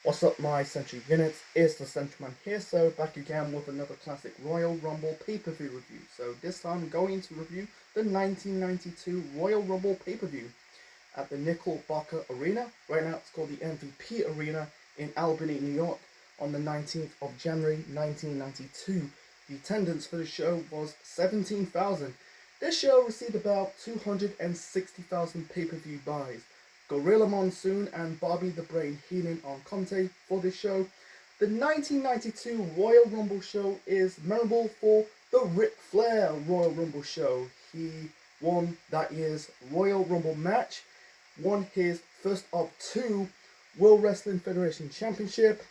What's up, my Century Units? It's the Centuryman here, so back again with another classic Royal Rumble pay-per-view review. So this time I'm going to review the 1992 Royal Rumble pay-per-view at the Knickerbocker Arena. Right now it's called the MVP Arena in Albany, New York on the 19th of January 1992. The attendance for the show was 17,000. This show received about 260,000 pay-per-view buys. Gorilla Monsoon and Bobby the Brain Heenan on Conte for this show. The 1992 Royal Rumble show is memorable for the Ric Flair Royal Rumble show. He won that year's Royal Rumble match, won his first of two World Wrestling Federation Championship,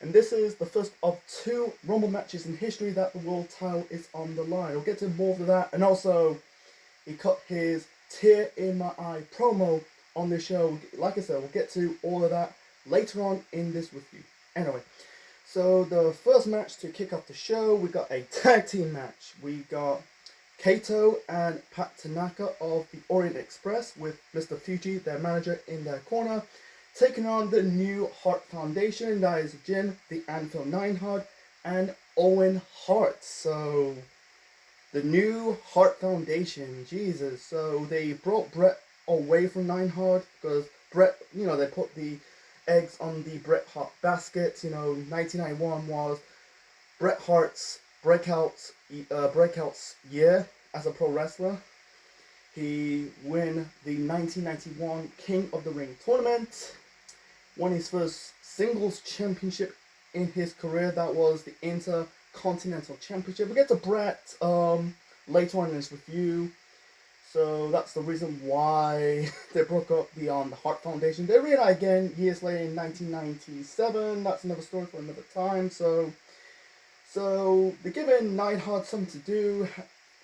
and this is the first of two Rumble matches in history that the world title is on the line. We'll get to more of that, and also he cut his Tear in My Eye promo on the show. Like I said, we'll get to all of that later on in this review. Anyway, so the first match to kick off the show, we got a tag team match. We got Kato and Pat Tanaka of the Orient Express with Mr. Fuji, their manager, in their corner, taking on the new Hart Foundation, that is Jin, the Anvil Neidhart, and Owen Hart. So the new Hart Foundation, Jesus. So they brought Bret away from Neidhart because Bret, they put the eggs on the Bret Hart basket. 1991 was Bret Hart's breakouts year as a pro wrestler. He won the 1991 King of the Ring tournament, won his first singles championship in his career. That was the Intercontinental Championship. We'll get to Bret later on in this review. So that's the reason why they broke up the Hart Foundation. They reunited again years later in 1997. That's another story for another time. So they're giving Neidhart something to do,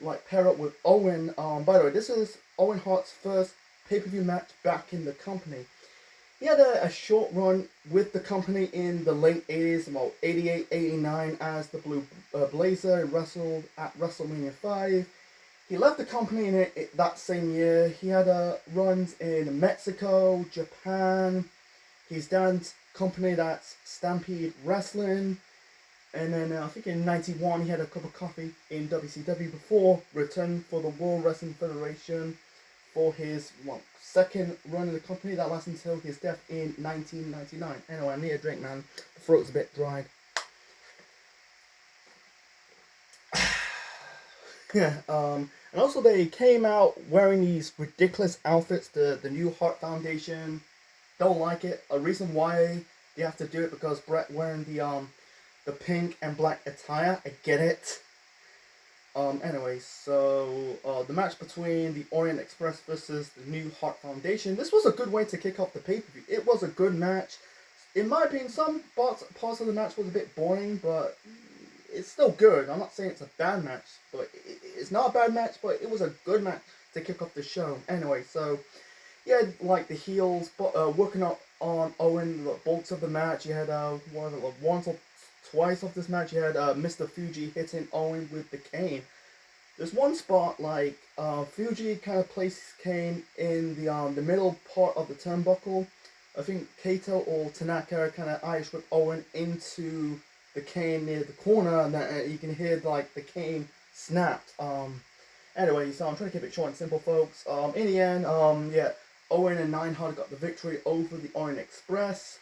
like pair up with Owen. By the way, this is Owen Hart's first pay-per-view match back in the company. He had a short run with the company in the late 80s, about 88, 89 as the Blue Blazer. He wrestled at WrestleMania 5. He left the company in that same year. He had runs in Mexico, Japan. His dad's company, that's Stampede Wrestling. And then I think in 91 he had a cup of coffee in WCW before returning for the World Wrestling Federation for his second run in the company. That lasted until his death in 1999. Anyway, I need a drink, man. The throat's a bit dried. Yeah, and also they came out wearing these ridiculous outfits, the new Hart Foundation. Don't like it. A reason why they have to do it because Bret wearing the pink and black attire. I get it. Anyway, so the match between the Orient Express versus the new Hart Foundation. This was a good way to kick off the pay-per-view. It was a good match. In my opinion, some parts of the match was a bit boring, but it's still good. I'm not saying it's a bad match, but it's not a bad match, but it was a good match to kick off the show. Anyway, so yeah, like the heels, but working up on Owen, the bolts of the match. You had once or twice of this match. You had Mr. Fuji hitting Owen with the cane. There's one spot like Fuji kind of places Kane in the middle part of the turnbuckle. I think Kato or Tanaka kind of Irish whip Owen into the cane near the corner, and then you can hear like the cane snapped. Anyway, so I'm trying to keep it short and simple, folks. In the end, yeah, Owen and Neidhart got the victory over the Orient Express.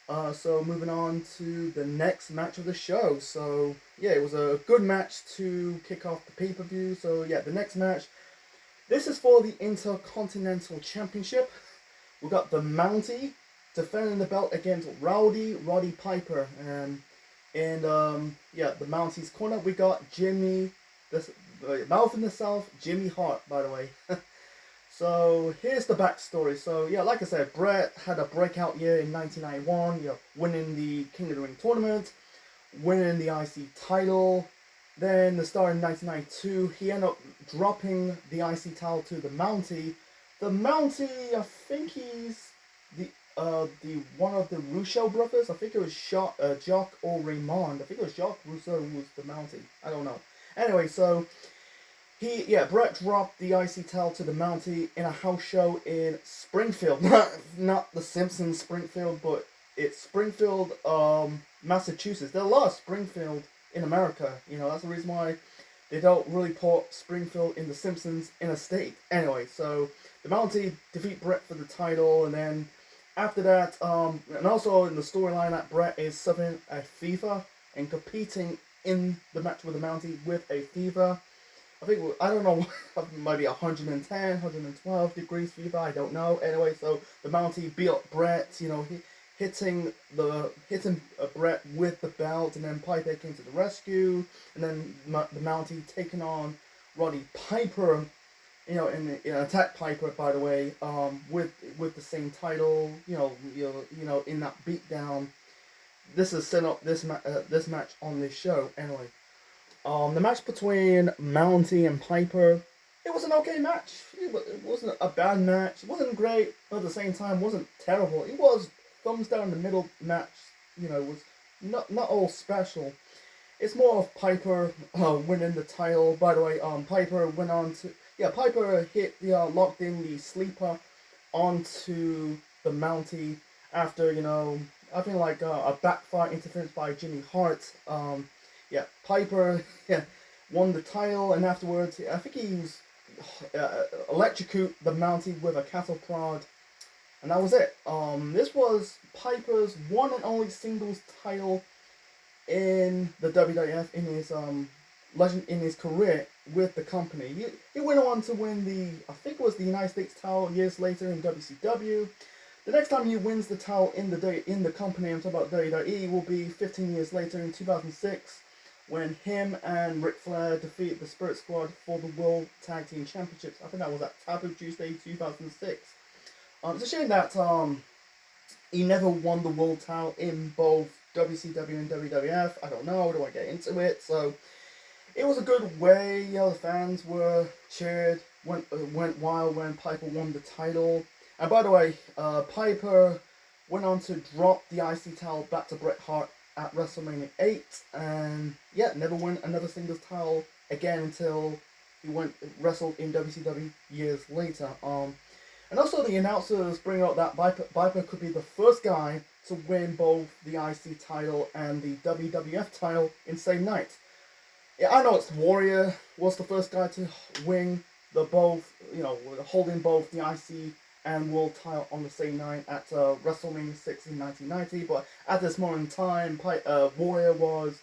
So moving on to the next match of the show. So yeah, it was a good match to kick off the pay-per-view. So yeah, the next match. This is for the Intercontinental Championship. We got the Mountie defending the belt against Roddy Piper. And yeah, the Mountie's corner, we got Jimmy, the Mouth in the South, Jimmy Hart, by the way. So here's the backstory. So yeah, like I said, Bret had a breakout year in 1991, winning the King of the Ring tournament, winning the IC title. Then the start in 1992, he ended up dropping the IC title to the Mountie. The Mountie, I think he's the one of the Russo brothers. I think it was Jacques or Raymond. I think it was Jacques Russo who was the Mountie. I don't know. Anyway, so Bret dropped the IC title to the Mountie in a house show in Springfield. Not the Simpsons Springfield, but it's Springfield, Massachusetts. There are a lot of Springfield in America. You know, that's the reason why they don't really put Springfield in The Simpsons in a state. Anyway, so the Mountie defeat Brett for the title, and then after that, and also in the storyline that Brett is suffering a fever and competing in the match with the Mountie with a fever. I think, I don't know, maybe 110, 112 degrees fever, I don't know. Anyway, so the Mountie beat up Brett, you know, hitting Brett with the belt, and then Piper came to the rescue, and then the Mountie taking on Roddy Piper, you know, in attack Piper, by the way, with the same title, you know, in that beatdown. This is set up this match on this show. Anyway, the match between Mountie and Piper, it was an okay match. It wasn't a bad match. It wasn't great, but at the same time, wasn't terrible. It was thumbs down the middle match. You know, it was not all special. It's more of Piper winning the title. By the way, Piper went on to Piper hit the locked in the sleeper onto the Mountie after, you know, I think like a backfire interference by Jimmy Hart. Piper won the title, and afterwards I think he was electrocute the Mountie with a cattle prod, and that was it. This was Piper's one and only singles title in the WWF in his career with the company. He went on to win I think it was the United States title years later in WCW. The next time he wins the title in the company, I'm talking about WWE, will be 15 years later in 2006, when him and Ric Flair defeat the Spirit Squad for the World Tag Team Championships. I think that was at Taboo Tuesday 2006. It's a shame that he never won the world title in both WCW and WWF. I don't know, do I get into it? So it was a good way. You know, the fans were cheered, went wild when Piper won the title. And by the way, Piper went on to drop the IC title back to Bret Hart at WrestleMania 8, and never won another singles title again until he wrestled in WCW years later. And also the announcers bring up that Piper could be the first guy to win both the IC title and the WWF title in the same night. Yeah, I know it's Warrior was the first guy to win holding both the IC and world title on the same night at WrestleMania 6 in 1990. But at this moment in time, Warrior was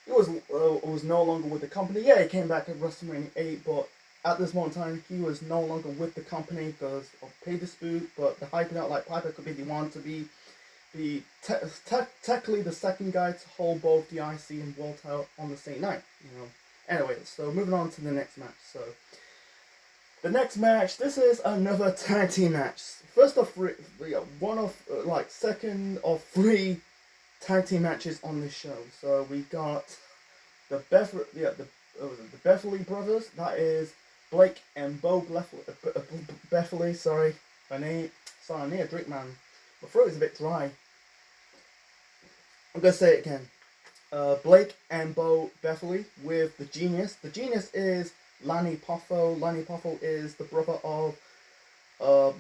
no longer with the company. Yeah, he came back at WrestleMania 8, but at this moment in time, he was no longer with the company because of pay dispute. But the hyping out like Piper could be the one to be technically the second guy to hold both the IC and world title on the same night. You know. Anyway, so moving on to the next match. So the next match, this is another tag team match. First of three, second of three tag team matches on this show. So we got the Beverly brothers. That is Blake and Bo Beverly. Sorry, I need a drink, man. My throat is a bit dry. I'm gonna say it again. Blake and Bo Beverly with the Genius. The Genius is Lanny Poffo. Lanny Poffo is the brother of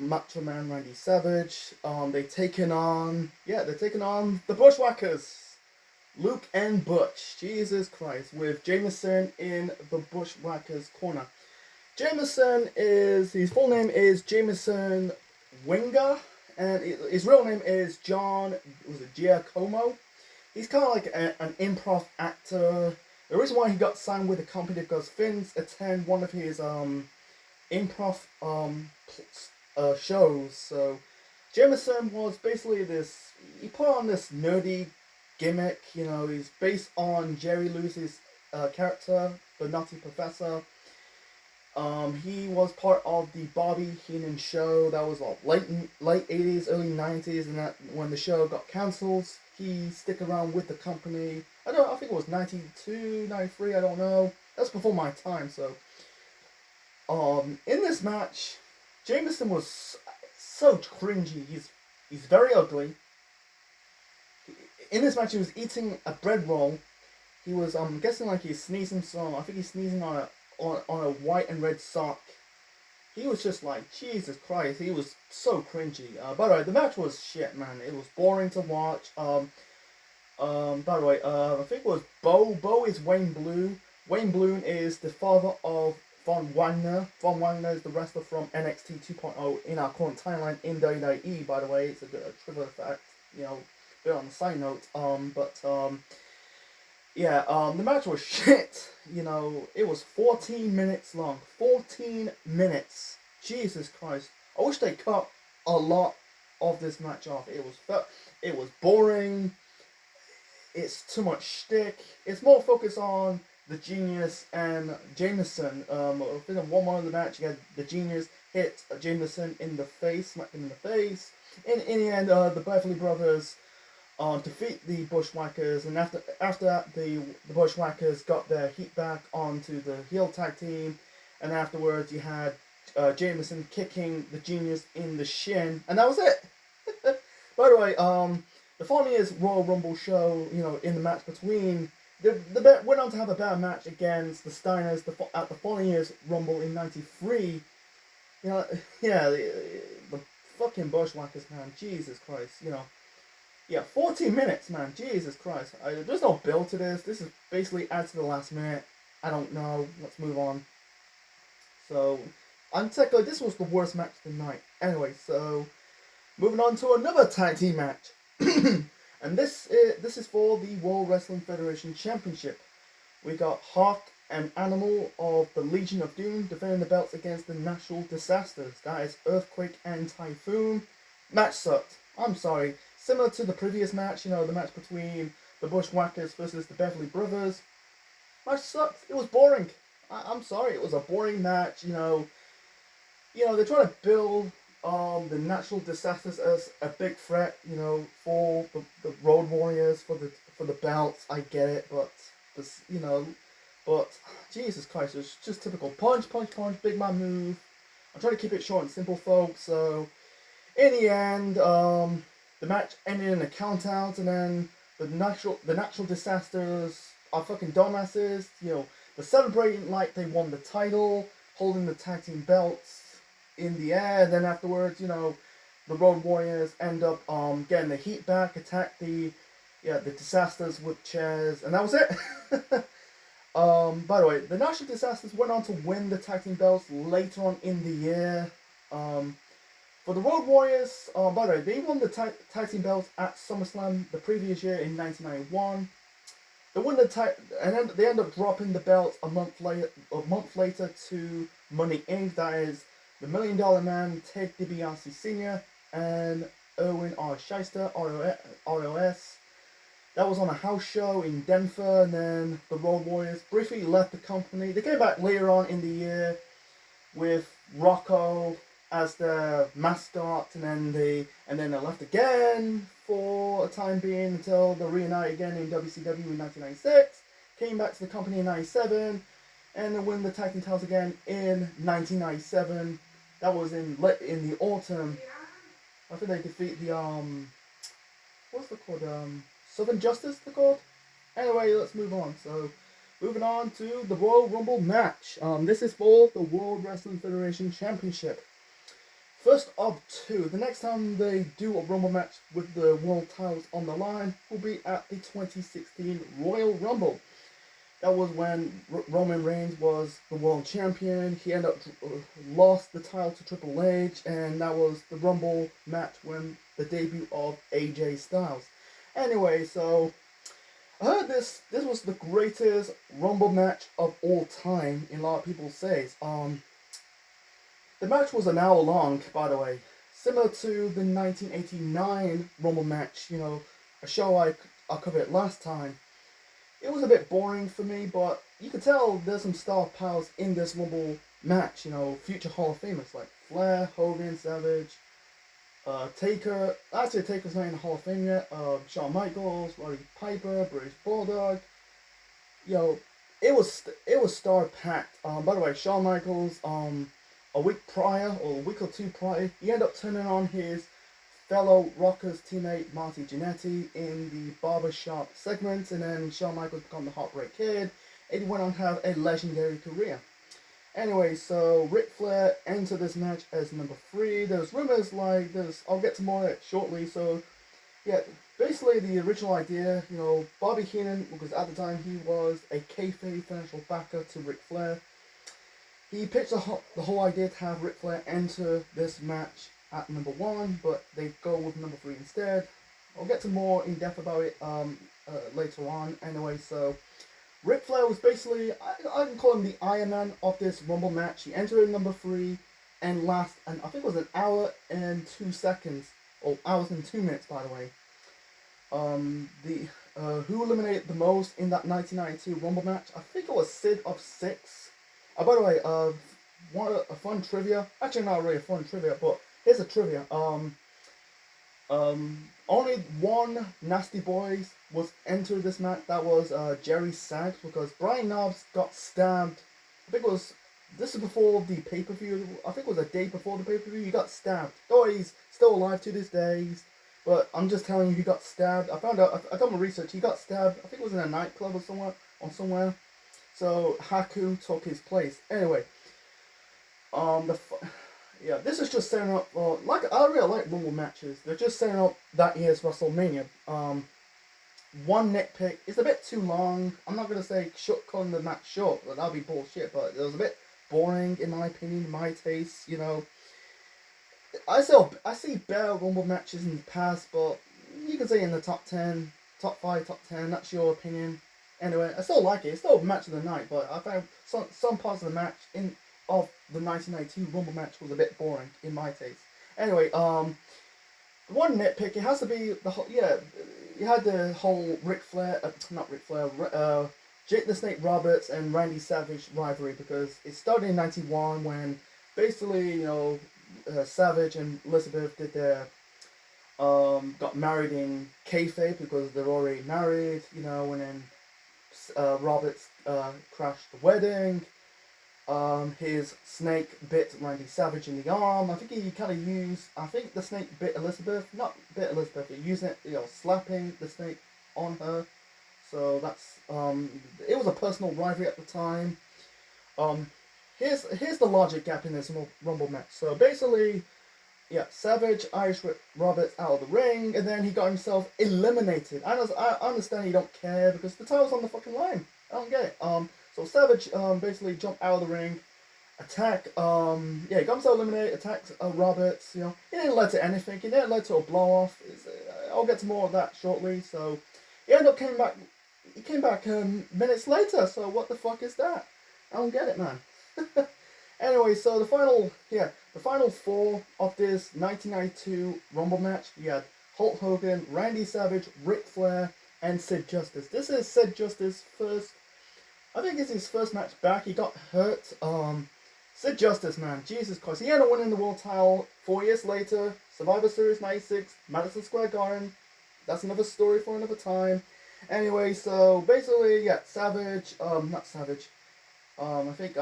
Macho Man Randy Savage. They're taking on the Bushwhackers, Luke and Butch. Jesus Christ, with Jameson in the Bushwhackers corner. Jameson his full name is Jameson Winger, and his real name is John Giacomo. He's kind of like an improv actor. The reason why he got signed with the company because Finn's attend one of his improv shows. So Jameson was basically he put on this nerdy gimmick. You know, he's based on Jerry Lewis's character, the Nutty Professor. He was part of the Bobby Heenan show that was late 80s, early 90s, and that when the show got cancelled, he stick around with the company. I think it was 92, 93, I don't know. That's before my time, so. In this match, Jameson was so cringy. He's very ugly. In this match, he was eating a bread roll. He was, I'm guessing like he's sneezing I think he's sneezing on a white and red sock. he was just like, Jesus Christ, he was so cringy. By the way, the match was shit, man. It was boring to watch. By the way, I think it was Bo. Bo is Wayne Blue. Wayne Bloom is the father of Von Wagner. Von Wagner is the wrestler from NXT 2.0 in our current timeline in WWE. By the way, it's a bit of a trivial fact, you know, bit on the side note. The match was shit. You know, it was 14 minutes long. 14 minutes. Jesus Christ. I wish they cut a lot of this match off. It was boring. It's too much shtick. It's more focused on the Genius and Jameson. I think in one of the match, you had the Genius hit Jameson in the face, smacked him in the face. In the end, the Beverly Brothers defeat the Bushwhackers, and after that, the Bushwhackers got their heat back onto the heel tag team, and afterwards you had Jameson kicking the Genius in the shin, and that was it. By the way, the following year's Royal Rumble show, you know, in the match between, the went on to have a better match against the Steiners at the following year's Rumble in '93. You know, yeah, the fucking Bushwhackers, man, Jesus Christ, you know. Yeah, 14 minutes, man, Jesus Christ. There's no build to this. This is basically add to the last minute. I don't know. Let's move on. So, technically, this was the worst match of the night. Anyway, so moving on to another tag team match. And this is for the World Wrestling Federation Championship. We got Hawk and Animal of the Legion of Doom defending the belts against the Natural Disasters. That is Earthquake and Typhoon. Match sucked. I'm sorry. Similar to the previous match, you know, the match between the Bushwhackers versus the Beverly Brothers. Match sucked. It was boring. I'm sorry. It was a boring match. You know, they're trying to build the Natural Disasters as a big threat, you know, for the Road Warriors, for the belts. I get it, but this, you know, but Jesus Christ, it's just typical punch, punch, punch, big man move. I'm trying to keep it short and simple, folks. So in the end, the match ended in a count out, and then the natural disasters are fucking dumbasses. You know, they're celebrating like they won the title, holding the tag team belts in the air. Then afterwards, you know, the Road Warriors end up getting the heat back, attack the disasters with chairs, and that was it. By the way, the Natural Disasters went on to win the tag team belts later on in the year. For the Road Warriors, by the way, they won the tag team belts at SummerSlam the previous year in 1991. They won and then they end up dropping the belts a month later to Money Inc. That is the $1 Million Man, Ted DiBiase Sr. and Erwin R. Shyster, ROS. That was on a house show in Denver, and then the Road Warriors briefly left the company. They came back later on in the year with Rocco as the mascot, and then they left again for a time being until they reunited again in WCW in 1996. Came back to the company in '97, and then won the tag team titles again in 1997. That was in the autumn. I think they defeat the what's it called? Southern Justice, they're called. Anyway, let's move on. So, moving on to the Royal Rumble match. This is for the World Wrestling Federation Championship. First of two, the next time they do a Rumble match with the world titles on the line will be at the 2016 Royal Rumble. That was when Roman Reigns was the world champion. He ended up lost the title to Triple H, and that was the Rumble match when the debut of AJ Styles. Anyway, so I heard this was the greatest Rumble match of all time, in a lot of people say. The match was an hour long, by the way. Similar to the 1989 Rumble match, you know, a show I covered last time. It was a bit boring for me, but you could tell there's some star powers in this Rumble match, you know, future Hall of Famers like Flair, Hogan, Savage, Taker. Actually, Taker's not in the Hall of Fame yet. Shawn Michaels, Roddy Piper, British Bulldog. You know, it was star packed. By the way, Shawn Michaels, a week or two prior, he ended up turning on his fellow Rockers teammate Marty Jannetty in the barbershop segment, and then Shawn Michaels became the Heartbreak Kid, and he went on to have a legendary career. Anyway, so Ric Flair entered this match as number 3. There's rumors like this. I'll get to more of it shortly. So yeah, basically the original idea, Bobby Heenan, because at the time he was a kayfabe financial backer to Ric Flair. He pitched the whole idea to have Ric Flair enter this match at number 1, but they go with number 3 instead. I'll get to more in depth about it later on. Anyway, so Ric Flair was basically, I can call him the Iron Man of this Rumble match. He entered at number 3 and last, and I think it was an hour and 2 seconds, or hours and 2 minutes, by the way. Who eliminated the most in that 1992 Rumble match? I think it was Sid of 6. By the way, a fun trivia. Actually, not really a fun trivia, but here's a trivia. Only one Nasty Boys was entered this match. That was Jerry Sags, because Brian Knobbs got stabbed. I think this is before the pay-per-view. I think it was a day before the pay-per-view. He got stabbed. Though he's still alive to this day. But I'm just telling you, he got stabbed. I found out. I done my research. He got stabbed. I think it was in a nightclub or somewhere. So Haku took his place. Anyway, this is just setting up. I really like Rumble matches. They're just setting up that year's WrestleMania. One nitpick: it's a bit too long. I'm not gonna say cutting the match short, but that'd be bullshit. But it was a bit boring in my opinion, in my taste. I see better Rumble matches in the past, but you can say in the top 10, top 5, top 10. That's your opinion. Anyway, I still like it. It's still a match of the night, but I found some parts of the match of the 1992 Rumble match was a bit boring in my taste. Anyway, one nitpick, it has to be the whole, you had the whole Jake the Snake Roberts and Randy Savage rivalry, because it started in 91 when basically, Savage and Elizabeth did their, got married in kayfabe because they're already married, and then Roberts crashed the wedding. His snake bit Randy Savage in the arm. I think he kind of the snake bit Elizabeth. Not bit Elizabeth, but using it, slapping the snake on her. So that's, it was a personal rivalry at the time. Here's the logic gap in this Rumble match. So basically, Savage Irish whipped Roberts out of the ring, and then he got himself eliminated. I understand you don't care, because the title's on the fucking line. I don't get it. So Savage basically jumped out of the ring, he got himself eliminated, attacked Roberts. It didn't lead to anything. It didn't lead to a blow off. I'll get to more of that shortly. So he ended up coming back. He came back minutes later. So what the fuck is that? I don't get it, man. Anyway, so the final 4 of this 1992 Rumble match, we had Hulk Hogan, Randy Savage, Ric Flair, and Sid Justice. This is Sid Justice's first, I think it's his first match back. He got hurt. Sid Justice, man, Jesus Christ. He ended up winning the world title 4 years later, Survivor Series 96, Madison Square Garden. That's another story for another time. Anyway, so basically, Savage, not Savage. I think,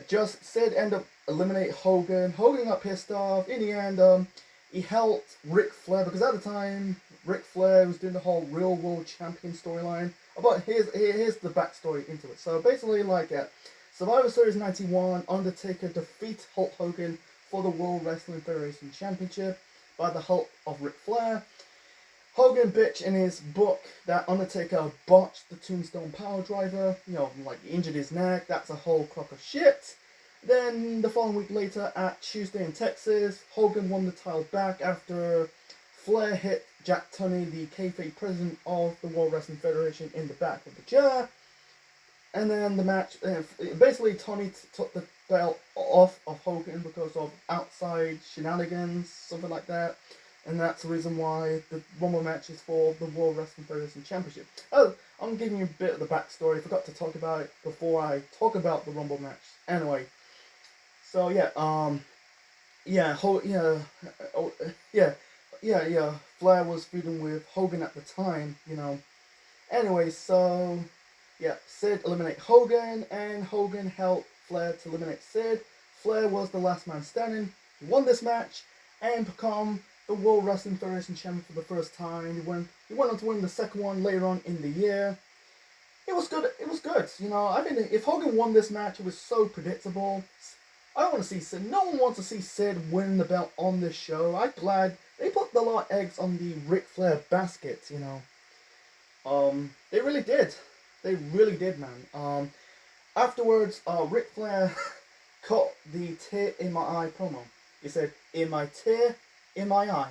just Sid ended up eliminating Hogan. Hogan got pissed off. In the end, he helped Ric Flair, because at the time, Ric Flair was doing the whole Real World Champion storyline. But here's the backstory into it. So basically, Survivor Series 91, Undertaker defeats Hulk Hogan for the World Wrestling Federation Championship by the help of Ric Flair. Hogan bitched in his book that Undertaker botched the Tombstone Power Driver, he injured his neck. That's a whole crock of shit. Then the following week later at Tuesday in Texas, Hogan won the title back after Flair hit Jack Tunney, the kayfabe president of the World Wrestling Federation, in the back of the chair. And then the match, basically Tunney took the belt off of Hogan because of outside shenanigans, something like that. And that's the reason why the Rumble match is for the World Wrestling Federation Championship. Oh, I'm giving you a bit of the backstory. I forgot to talk about it before I talk about the Rumble match. Anyway, so Flair was feuding with Hogan at the time, Anyway, so Sid eliminated Hogan, and Hogan helped Flair to eliminate Sid. Flair was the last man standing. He won this match and become the World Wrestling Federation champion for the first time. He went on to win the second one later on in the year. It was good. I mean, if Hogan won this match, it was so predictable. I don't want to see Sid. No one wants to see Sid win the belt on this show. I'm glad they put a lot of eggs on the Ric Flair basket. They really did. They really did, man. Afterwards, Ric Flair cut the tear in my eye promo. He said, "In my tear, in my eye.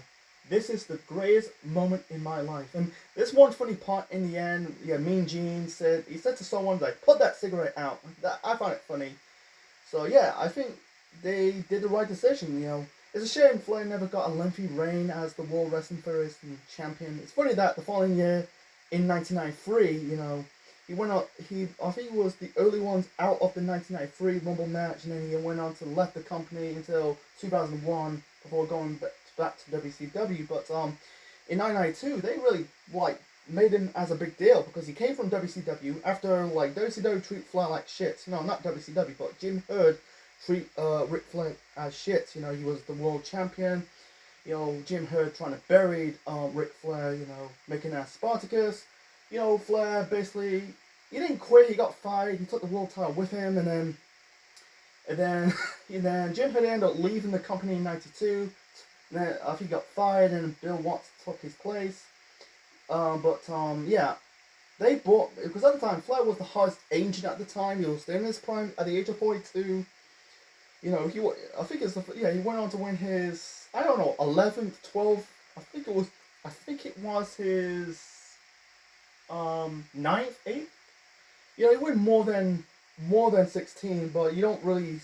This is the greatest moment in my life." And there's one funny part in the end. Yeah, Mean Gene said, he said to someone like, "Put that cigarette out." That, I found it funny. So yeah, I think they did the right decision. It's a shame Flair never got a lengthy reign as the World Wrestling Federation champion. It's funny that the following year, in 1993, he went out. I think he was the early ones out of the 1993 Rumble match, and then he went on to left the company until 2001 before going back to WCW. But in 1992, they really made him as a big deal because he came from WCW after WCW treat Flair like shit. Not WCW, but Jim Herd treat Ric Flair as shit. He was the world champion. Jim Herd trying to bury Ric Flair. Making as Spartacus. Flair basically, he didn't quit. He got fired. He took the world title with him, and then Jim Herd ended up leaving the company in '92. Then I think he got fired, and Bill Watts took his place. Yeah, they bought, because at the time Flair was the highest agent at the time. He was still in his prime at the age of 42. He went on to win his 11th, 12th. I think it was his 9th, 8th. He won more than 16, but you don't really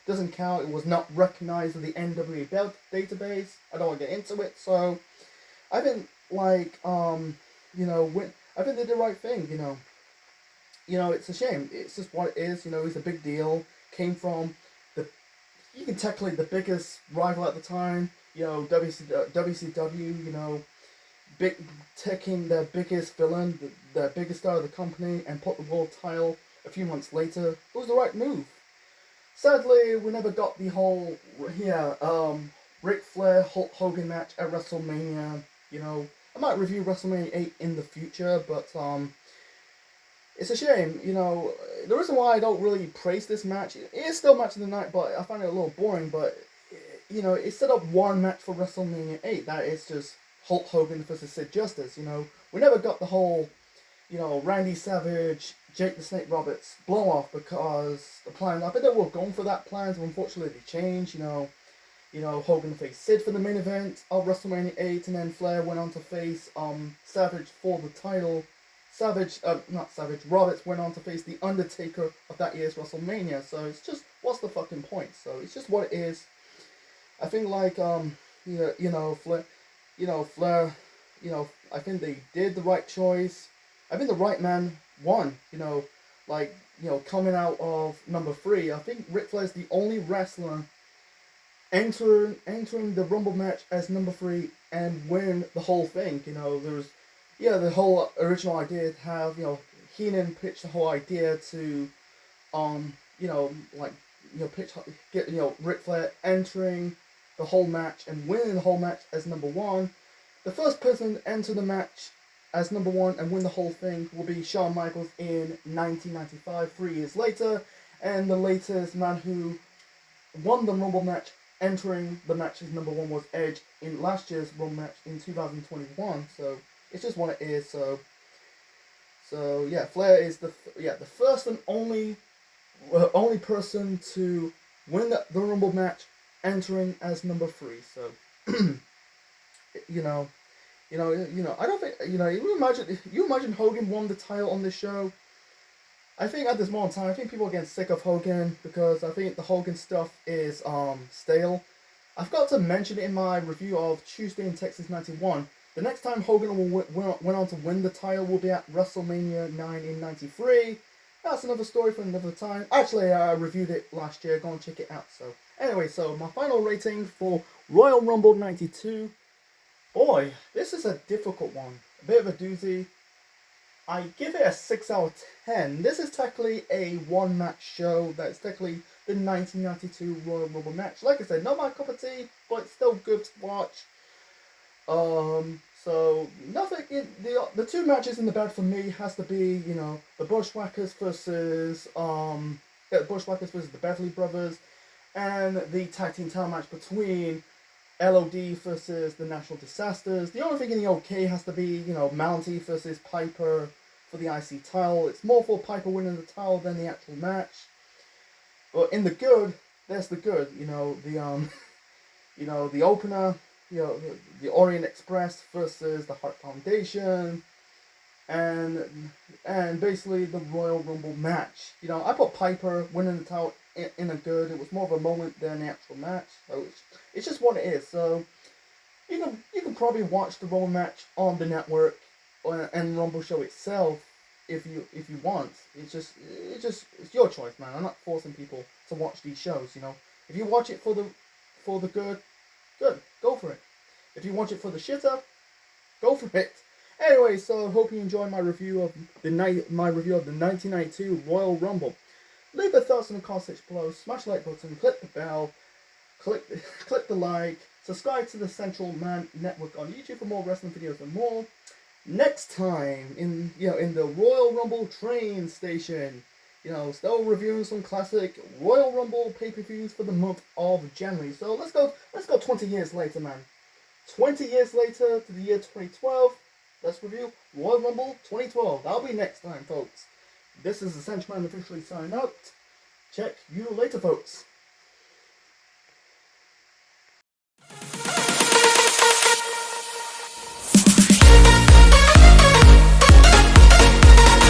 doesn't count. It was not recognized in the NWA belt database. I don't want to get into it, so I think I think they did the right thing. It's a shame. It's just what it is. He's a big deal. Came from you can technically the biggest rival at the time. WCW. Taking their biggest villain, their biggest star of the company, and put the world title a few months later. It was the right move. Sadly, we never got the whole Ric Flair Hulk Hogan match at WrestleMania. I might review WrestleMania 8 in the future, but it's a shame. The reason why I don't really praise this match, it is still match of the night, but I find it a little boring. But it set up one match for WrestleMania 8 that is just Hulk Hogan versus Sid Justice. We never got the whole Randy Savage, Jake the Snake Roberts blow off, because the plan, I think they were going for that plan, so unfortunately they changed. Hogan faced Sid for the main event of WrestleMania 8, and then Flair went on to face Savage for the title. Roberts went on to face The Undertaker of that year's WrestleMania, so it's just, what's the fucking point? So it's just what it is. I think Flair, I think they did the right choice. I think the right man won, coming out of number 3. I think Ric Flair is the only wrestler entering the Rumble match as number 3 and win the whole thing. The whole original idea to have, Heenan pitched the whole idea to, get Ric Flair entering the whole match and winning the whole match as number 1. The first person to enter the match as number 1 and win the whole thing will be Shawn Michaels in 1995, 3 years later, and the latest man who won the Rumble match entering the match as number 1 was Edge in last year's Rumble match in 2021. So it's just what it is. So yeah, Flair is the first and only person to win the Rumble match entering as number 3. So I don't think you imagine Hogan won the title on this show. I think at this moment in time, I think people are getting sick of Hogan because I think the Hogan stuff is stale. I forgot to mention it in my review of Tuesday in Texas 91. The next time Hogan went on to win the title will be at WrestleMania 9 in 93. That's another story for another time. Actually, I reviewed it last year. Go and check it out. So anyway, so my final rating for Royal Rumble 92. Boy, this is a difficult one. A bit of a doozy. I give it a 6 out of 10. This is technically a one-match show. That's technically the 1992 Royal Rumble match. Like I said, not my cup of tea, but it's still good to watch. So nothing. The two matches in the bag for me has to be, the Bushwhackers versus the Beverly Brothers, and the tag team title match between LOD versus the National Disasters. The only thing in the OK has to be, you know, Mountie versus Piper for the IC title. It's more for Piper winning the title than the actual match. But in the good, there's the good. You know, you know, the opener, you know, the Orient Express versus the Hart Foundation, and basically the Royal Rumble match. You know, I put Piper winning the title in a good. It was more of a moment than the actual match. So it's just what it is. So you can probably watch the Rumble match on the network and Rumble show itself if you want. It's your choice, man. I'm not forcing people to watch these shows. You know, if you watch it for the good, go for it. If you watch it for the shitter, go for it. Anyway, so I hope you enjoyed my review of the 1992 Royal Rumble. Leave your thoughts in the comment section below. Smash the like button, click the bell, click the like, subscribe to the Central Man Network on YouTube for more wrestling videos and more. Next time in the Royal Rumble train station, you know, still reviewing some classic Royal Rumble pay-per-views for the month of January. So let's go 20 years later, man. 20 years later to the year 2012. Let's review Royal Rumble 2012. That'll be next time, folks. This is the Central Man officially signing out. Check you later, folks.